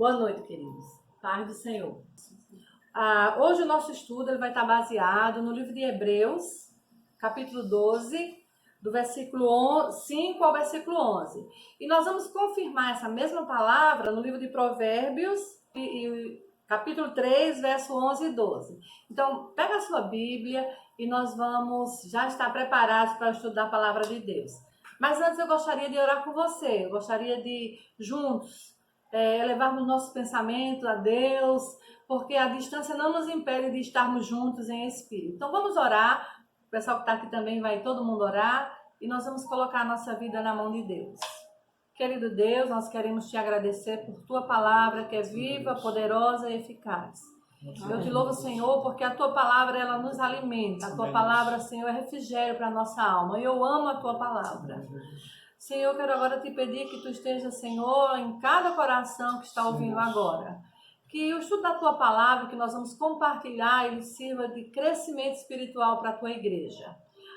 Boa noite, queridos. Paz do Senhor. Hoje o nosso estudo ele vai estar baseado no livro de Hebreus, capítulo 12, do versículo 5 ao versículo 11. E nós vamos confirmar essa mesma palavra no livro de Provérbios, capítulo 3, verso 11 e 12. Então, pega a sua Bíblia e nós vamos já estar preparados para estudar a palavra de Deus. Mas antes eu gostaria de orar com você, eu gostaria de juntos elevarmos nosso pensamento a Deus, porque a distância não nos impede de estarmos juntos em espírito. Então vamos orar, o pessoal que está aqui também vai todo mundo orar, e nós vamos colocar a nossa vida na mão de Deus. Querido Deus, nós queremos te agradecer por tua palavra que é viva, poderosa e eficaz. Eu te louvo, Senhor, porque a tua palavra ela nos alimenta, a tua palavra, Senhor, é refrigério para a nossa alma, e eu amo a tua palavra. Senhor, eu quero agora te pedir que tu esteja, Senhor, em cada coração que está ouvindo agora. Que o estudo da tua palavra, que nós vamos compartilhar, ele sirva de crescimento espiritual para a tua igreja.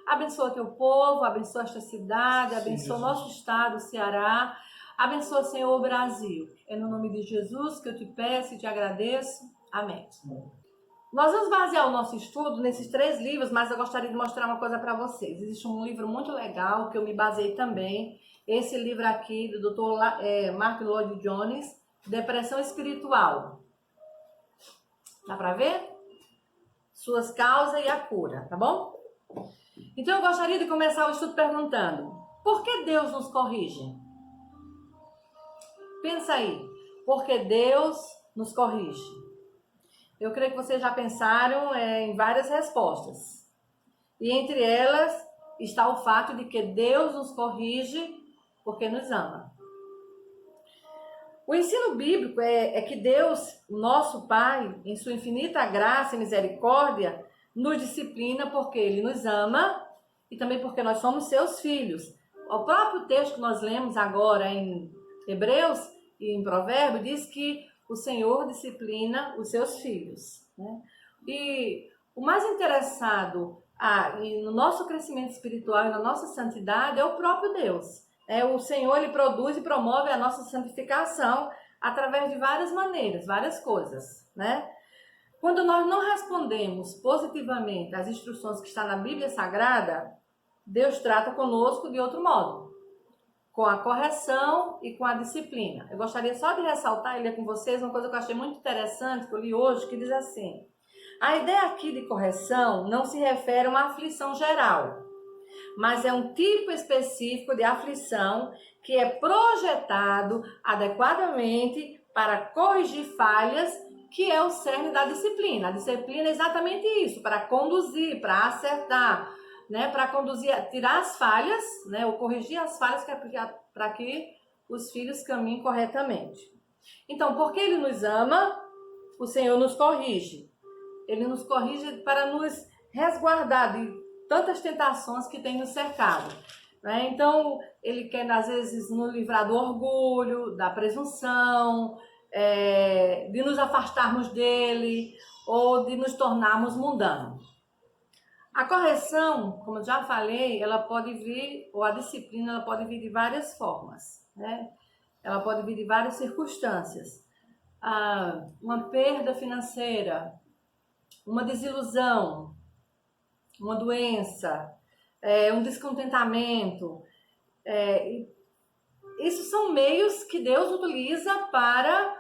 Abençoa teu povo, abençoa esta cidade, abençoa o nosso estado, o Ceará. Abençoa, Senhor, o Brasil. É no nome de Jesus que eu te peço e te agradeço. Amém. Nós vamos basear o nosso estudo nesses 3 livros, mas eu gostaria de mostrar uma coisa para vocês. Existe um livro muito legal que eu me baseei também. Esse livro aqui do Dr. Mark Lloyd Jones, Depressão Espiritual. Dá para ver? Suas causas e a cura, tá bom? Então eu gostaria de começar o estudo perguntando: por que Deus nos corrige? Pensa aí, por que Deus nos corrige? Eu creio que vocês já pensaram em várias respostas. E entre elas está o fato de que Deus nos corrige porque nos ama. O ensino bíblico é que Deus, o nosso Pai, em sua infinita graça e misericórdia, nos disciplina porque Ele nos ama e também porque nós somos seus filhos. O próprio texto que nós lemos agora em Hebreus e em Provérbios diz que o Senhor disciplina os seus filhos, né? E o mais interessado no nosso crescimento espiritual e na nossa santidade é o próprio Deus. O Senhor ele produz e promove a nossa santificação através de várias maneiras, várias coisas, né? Quando nós não respondemos positivamente às instruções que estão na Bíblia Sagrada, Deus trata conosco de outro modo, com a correção e com a disciplina. Eu gostaria só de ressaltar e ler com vocês uma coisa que eu achei muito interessante, que eu li hoje, que diz assim: a ideia aqui de correção não se refere a uma aflição geral, mas é um tipo específico de aflição que é projetado adequadamente para corrigir falhas, que é o cerne da disciplina. A disciplina é exatamente isso, para conduzir, para acertar, né, para conduzir, tirar as falhas, né, ou corrigir as falhas para que os filhos caminhem corretamente. Então, porque Ele nos ama, o Senhor nos corrige. Ele nos corrige para nos resguardar de tantas tentações que tem nos cercado, né? Então, Ele quer, às vezes, nos livrar do orgulho, da presunção, de nos afastarmos dEle ou de nos tornarmos mundanos. A correção, como eu já falei, ela pode vir, ou a disciplina, ela pode vir de várias formas, né? Ela pode vir de várias circunstâncias. Uma perda financeira, uma desilusão, uma doença, um descontentamento. Isso são meios que Deus utiliza para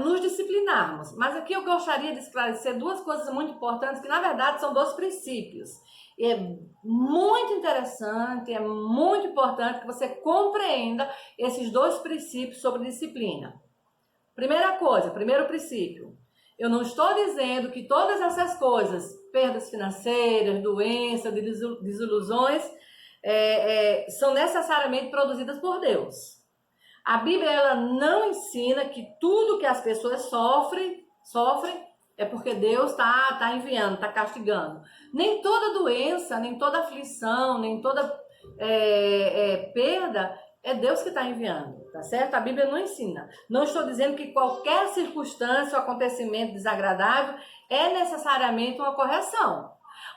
nos disciplinarmos. Mas aqui eu gostaria de esclarecer 2 coisas muito importantes, que na verdade são 2 princípios. E é muito interessante, é muito importante que você compreenda esses 2 princípios sobre disciplina. Primeira coisa, primeiro princípio: eu não estou dizendo que todas essas coisas, perdas financeiras, doenças, desilusões, são necessariamente produzidas por Deus. A Bíblia ela não ensina que tudo que as pessoas sofrem é porque Deus está enviando, está castigando. Nem toda doença, nem toda aflição, nem toda perda é Deus que está enviando, tá certo? A Bíblia não ensina. Não estou dizendo que qualquer circunstância ou acontecimento desagradável é necessariamente uma correção.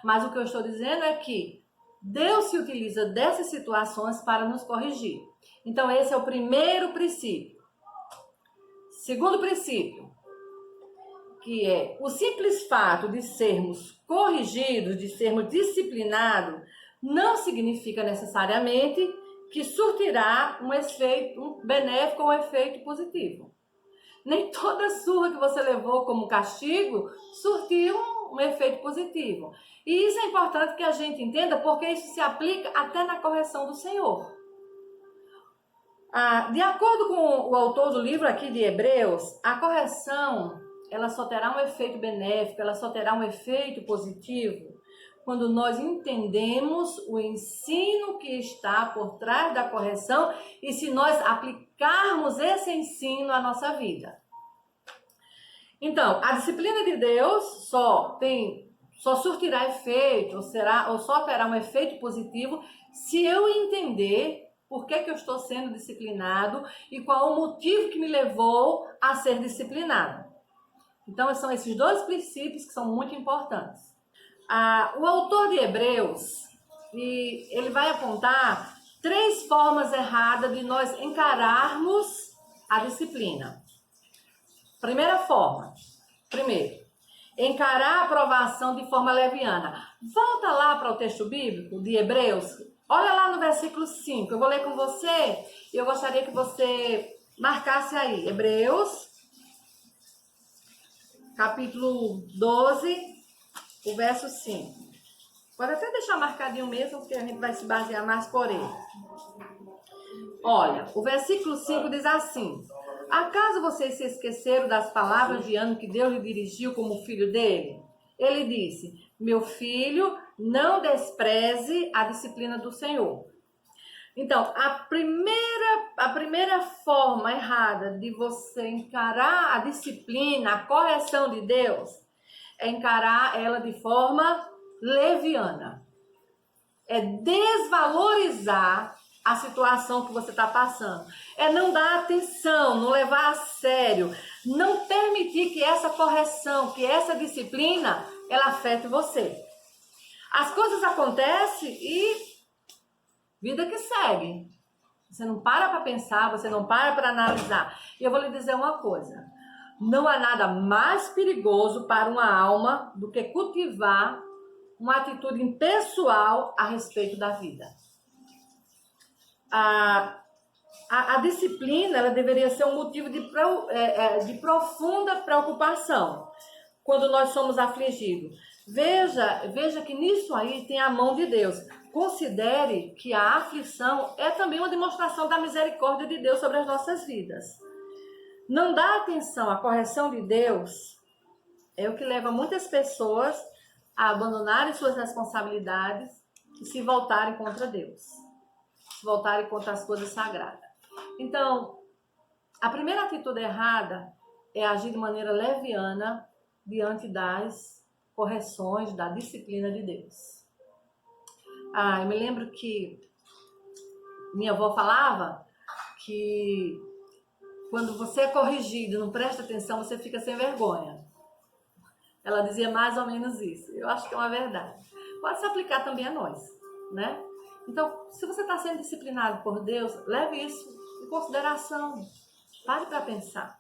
Mas o que eu estou dizendo é que Deus se utiliza dessas situações para nos corrigir. Então esse é o primeiro princípio. Segundo princípio, que é o simples fato de sermos corrigidos, de sermos disciplinados, não significa necessariamente que surtirá um efeito benéfico ou um efeito positivo. Nem toda surra que você levou como castigo surtiu um efeito positivo. E isso é importante que a gente entenda, porque isso se aplica até na correção do Senhor. De acordo com o autor do livro aqui de Hebreus, a correção ela só terá um efeito benéfico, ela só terá um efeito positivo quando nós entendemos o ensino que está por trás da correção e se nós aplicarmos esse ensino à nossa vida. Então, a disciplina de Deus só surtirá efeito, ou só terá um efeito positivo se eu entender por que eu estou sendo disciplinado e qual o motivo que me levou a ser disciplinado. Então, são esses dois princípios que são muito importantes. O autor de Hebreus, ele vai apontar 3 formas erradas de nós encararmos a disciplina. Primeira forma, encarar a aprovação de forma leviana. Volta lá para o texto bíblico de Hebreus, olha lá no versículo 5, eu vou ler com você e eu gostaria que você marcasse aí, Hebreus, capítulo 12, o verso 5. Pode até deixar marcadinho mesmo, porque a gente vai se basear mais por ele. Olha, o versículo 5 diz assim: acaso vocês se esqueceram das palavras de ânimo que Deus lhe dirigiu como filho dele? Ele disse: meu filho, não despreze a disciplina do Senhor. Então, a primeira forma errada de você encarar a disciplina, a correção de Deus, é encarar ela de forma leviana. É desvalorizar a situação que você está passando. É não dar atenção, não levar a sério, não permitir que essa correção, que essa disciplina, ela afete você. As coisas acontecem e vida que segue. Você não para pensar, você não para analisar. E eu vou lhe dizer uma coisa. Não há nada mais perigoso para uma alma do que cultivar uma atitude impessoal a respeito da vida. A disciplina ela deveria ser um motivo de profunda preocupação quando nós somos afligidos. Veja que nisso aí tem a mão de Deus. Considere que a aflição é também uma demonstração da misericórdia de Deus sobre as nossas vidas. Não dar atenção à correção de Deus é o que leva muitas pessoas a abandonarem suas responsabilidades e se voltarem contra Deus. Se voltarem contra as coisas sagradas. Então, a primeira atitude errada é agir de maneira leviana diante das correções, da disciplina de Deus. Eu me lembro que minha avó falava que quando você é corrigido e não presta atenção, você fica sem vergonha. Ela dizia mais ou menos isso. Eu acho que é uma verdade. Pode se aplicar também a nós, né? Então, se você está sendo disciplinado por Deus, leve isso em consideração. Pare para pensar.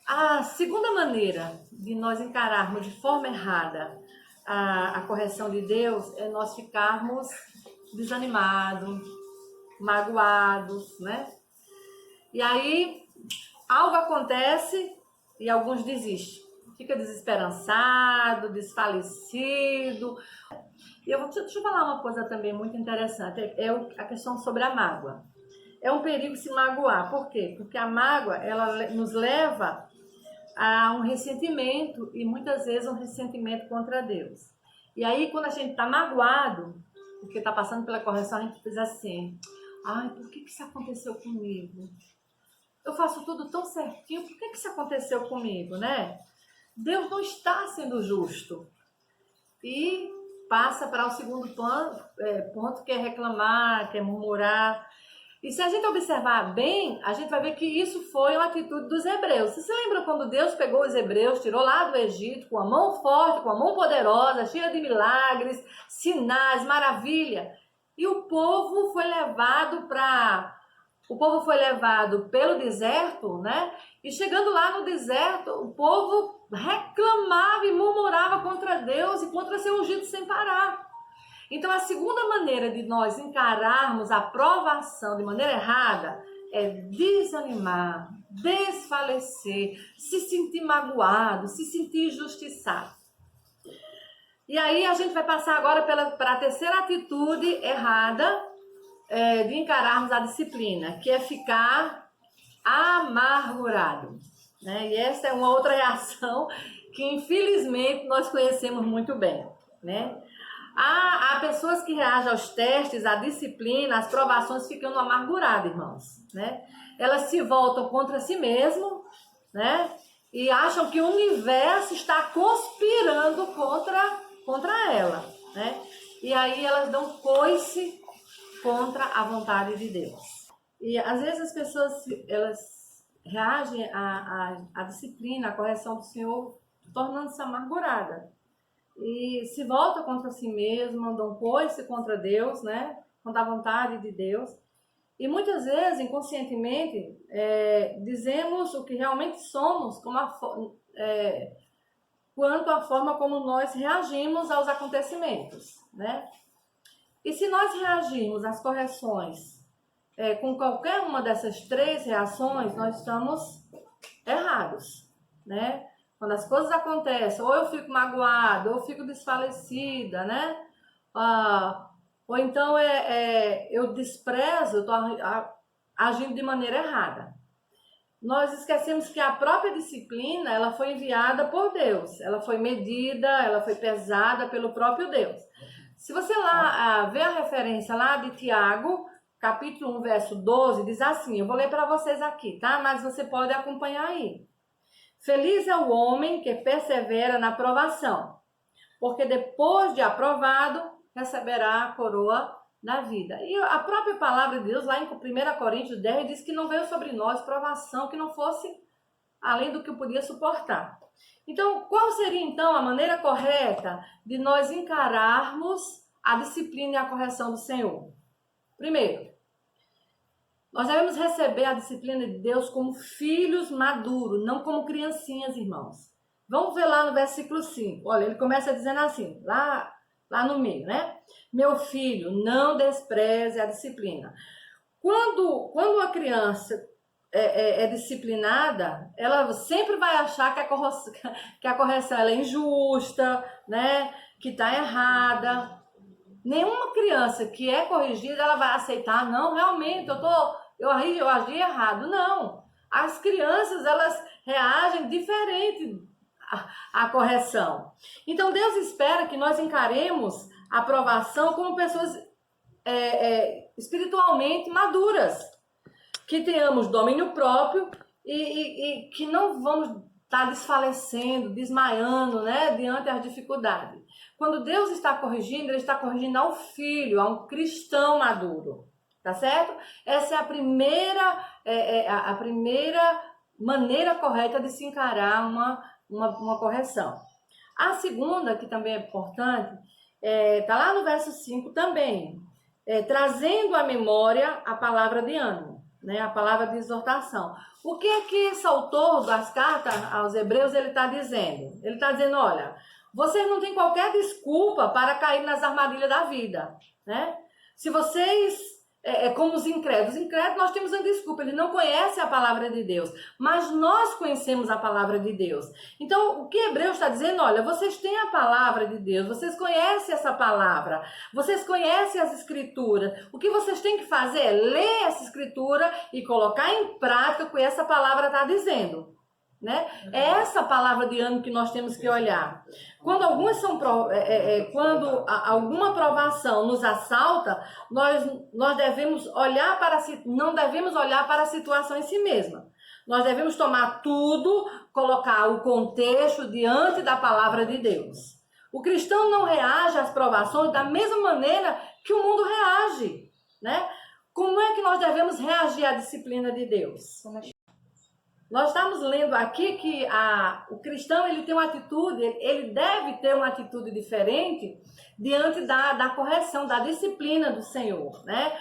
A segunda maneira de nós encararmos de forma errada a correção de Deus é nós ficarmos desanimados, magoados, né? E aí, algo acontece e alguns desistem. Fica desesperançado, desfalecido. E deixa eu falar uma coisa também muito interessante. É a questão sobre a mágoa. É um perigo se magoar. Por quê? Porque a mágoa, ela nos leva a um ressentimento e muitas vezes um ressentimento contra Deus. E aí, quando a gente está magoado, porque está passando pela correção, a gente diz assim: ai, por que isso aconteceu comigo? Eu faço tudo tão certinho, por que isso aconteceu comigo, né? Deus não está sendo justo. E passa para o segundo ponto, que é reclamar, que é murmurar. E se a gente observar bem, a gente vai ver que isso foi uma atitude dos hebreus. Você se lembra quando Deus pegou os hebreus, tirou lá do Egito, com a mão forte, com a mão poderosa, cheia de milagres, sinais, maravilha. E o povo foi levado para O povo foi levado pelo deserto, né? E chegando lá no deserto, o povo reclamava e murmurava contra Deus e contra seu ungido sem parar. Então, a segunda maneira de nós encararmos a provação de maneira errada é desanimar, desfalecer, se sentir magoado, se sentir injustiçado. E aí a gente vai passar agora para a terceira atitude errada de encararmos a disciplina, que é ficar amargurado, né? E essa é uma outra reação que infelizmente nós conhecemos muito bem, né? Há pessoas que reagem aos testes, à disciplina, às provações ficando amarguradas, irmãos, né? Elas se voltam contra si mesmo, né? E acham que o universo está conspirando contra ela, né? E aí elas dão coice contra a vontade de Deus. E às vezes as pessoas, elas reagem à disciplina, à correção do Senhor, tornando-se amargurada. E se volta contra si mesmo, dão coice contra Deus, né? Contra a vontade de Deus. E muitas vezes, inconscientemente, dizemos o que realmente somos quanto à forma como nós reagimos aos acontecimentos, né? E se nós reagirmos às correções com qualquer uma dessas três reações, nós estamos errados, né? Quando as coisas acontecem, ou eu fico magoada, ou eu fico desfalecida, né? Ou então eu desprezo, eu estou agindo de maneira errada. Nós esquecemos que a própria disciplina, ela foi enviada por Deus. Ela foi medida, ela foi pesada pelo próprio Deus. Se você lá ver a referência lá de Tiago, capítulo 1, verso 12, diz assim, eu vou ler para vocês aqui, tá? Mas você pode acompanhar aí. Feliz é o homem que persevera na provação, porque depois de aprovado, receberá a coroa da vida. E a própria palavra de Deus, lá em 1 Coríntios 10, diz que não veio sobre nós provação que não fosse além do que eu podia suportar. Então, qual seria então a maneira correta de nós encararmos a disciplina e a correção do Senhor? Primeiro, nós devemos receber a disciplina de Deus como filhos maduros, não como criancinhas, irmãos. Vamos ver lá no versículo 5. Olha, ele começa dizendo assim, lá no meio, né? Meu filho, não despreze a disciplina. Quando a criança é disciplinada, ela sempre vai achar que a correção ela é injusta, né? Que está errada. Nenhuma criança que é corrigida, ela vai aceitar, não, realmente, eu agi errado. Não. As crianças, elas reagem diferente à correção. Então, Deus espera que nós encaremos a aprovação como pessoas espiritualmente maduras, que tenhamos domínio próprio e que não vamos estar desfalecendo, desmaiando, né, diante das dificuldades. Quando Deus está corrigindo, Ele está corrigindo ao filho, a um cristão maduro, tá certo? Essa é a primeira maneira correta de se encarar uma correção. A segunda, que também é importante, está lá no verso 5 também, trazendo à memória a palavra de ânimo, né, a palavra de exortação. O que é que esse autor das cartas aos Hebreus ele está dizendo? Ele está dizendo, olha, vocês não têm qualquer desculpa para cair nas armadilhas da vida, né? Se vocês, como os incrédulos, nós temos uma desculpa, eles não conhecem a palavra de Deus, mas nós conhecemos a palavra de Deus. Então, o que Hebreus está dizendo, olha, vocês têm a palavra de Deus, vocês conhecem essa palavra, vocês conhecem as escrituras, o que vocês têm que fazer é ler essa escritura e colocar em prática o que essa palavra está dizendo. Né? É essa palavra de ânimo que nós temos que olhar. Quando alguma provação nos assalta, nós devemos olhar não devemos olhar para a situação em si mesma. Nós devemos tomar tudo, colocar o contexto diante da palavra de Deus. O cristão não reage às provações da mesma maneira que o mundo reage, né? Como é que nós devemos reagir à disciplina de Deus? Nós estamos lendo aqui que o cristão ele tem uma atitude, ele deve ter uma atitude diferente diante da correção, da disciplina do Senhor, né?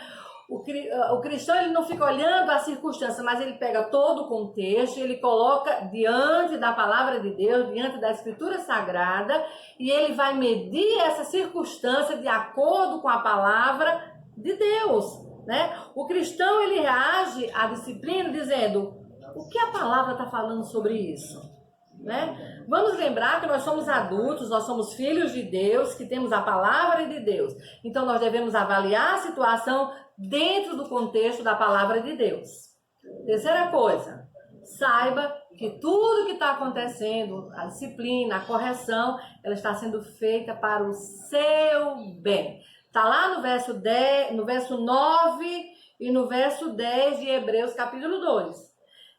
O cristão ele não fica olhando a circunstância, mas ele pega todo o contexto, ele coloca diante da palavra de Deus, diante da Escritura Sagrada, e ele vai medir essa circunstância de acordo com a palavra de Deus, né? O cristão ele reage à disciplina dizendo: o que a palavra está falando sobre isso? Né? Vamos lembrar que nós somos adultos, nós somos filhos de Deus, que temos a palavra de Deus. Então nós devemos avaliar a situação dentro do contexto da palavra de Deus. Terceira coisa, saiba que tudo que está acontecendo, a disciplina, a correção, ela está sendo feita para o seu bem. Está lá no verso 10, no verso 9 e no verso 10 de Hebreus capítulo 2.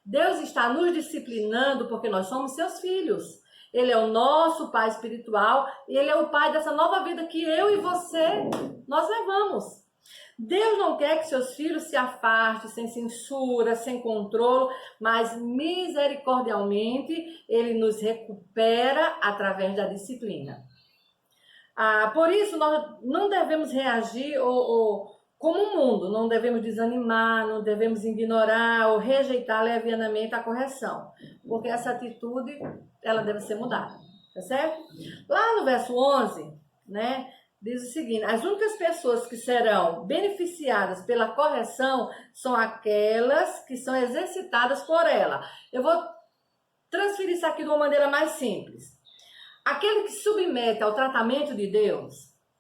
Deus está nos disciplinando porque nós somos seus filhos. Ele é o nosso pai espiritual e ele é o pai dessa nova vida que eu e você, nós levamos. Deus não quer que seus filhos se afastem sem censura, sem controle, mas misericordialmente ele nos recupera através da disciplina. Por isso nós não devemos reagir como o mundo, não devemos desanimar, não devemos ignorar ou rejeitar levianamente a correção, porque essa atitude, ela deve ser mudada, tá certo? Lá no verso 11, né, diz o seguinte: as únicas pessoas que serão beneficiadas pela correção são aquelas que são exercitadas por ela. Eu vou transferir isso aqui de uma maneira mais simples. Aquele que se submete ao tratamento de Deus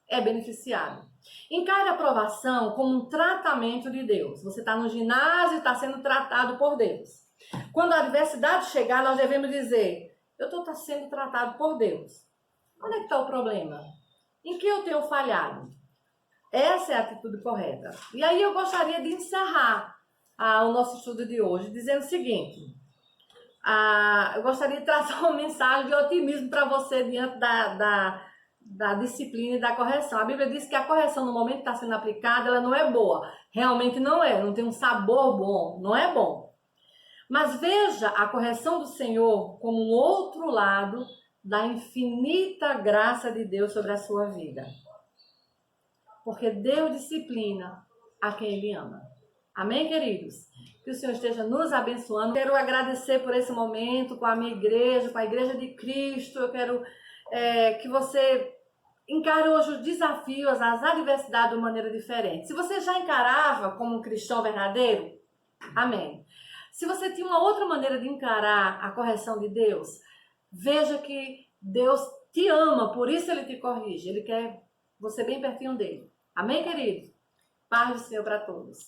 é beneficiado. Encare a aprovação como um tratamento de Deus. Você está no ginásio e está sendo tratado por Deus. Quando a adversidade chegar, nós devemos dizer: eu estou sendo tratado por Deus. Onde é que está o problema? Em que eu tenho falhado? Essa é a atitude correta. E aí eu gostaria de encerrar o nosso estudo de hoje dizendo o seguinte: eu gostaria de trazer uma mensagem de otimismo para você diante da disciplina e da correção. A Bíblia diz que a correção no momento que está sendo aplicada, ela não é boa. Realmente não tem um sabor bom, não é bom. Mas veja a correção do Senhor como um outro lado da infinita graça de Deus sobre a sua vida. Porque Deus disciplina a quem Ele ama. Amém, queridos? Que o Senhor esteja nos abençoando. Quero agradecer por esse momento com a minha igreja, com a Igreja de Cristo. Eu quero que você encare hoje os desafios, as adversidades de uma maneira diferente. Se você já encarava como um cristão verdadeiro, amém. Se você tinha uma outra maneira de encarar a correção de Deus, veja que Deus te ama, por isso Ele te corrige. Ele quer você bem pertinho dele. Amém, querido? Paz do Senhor para todos.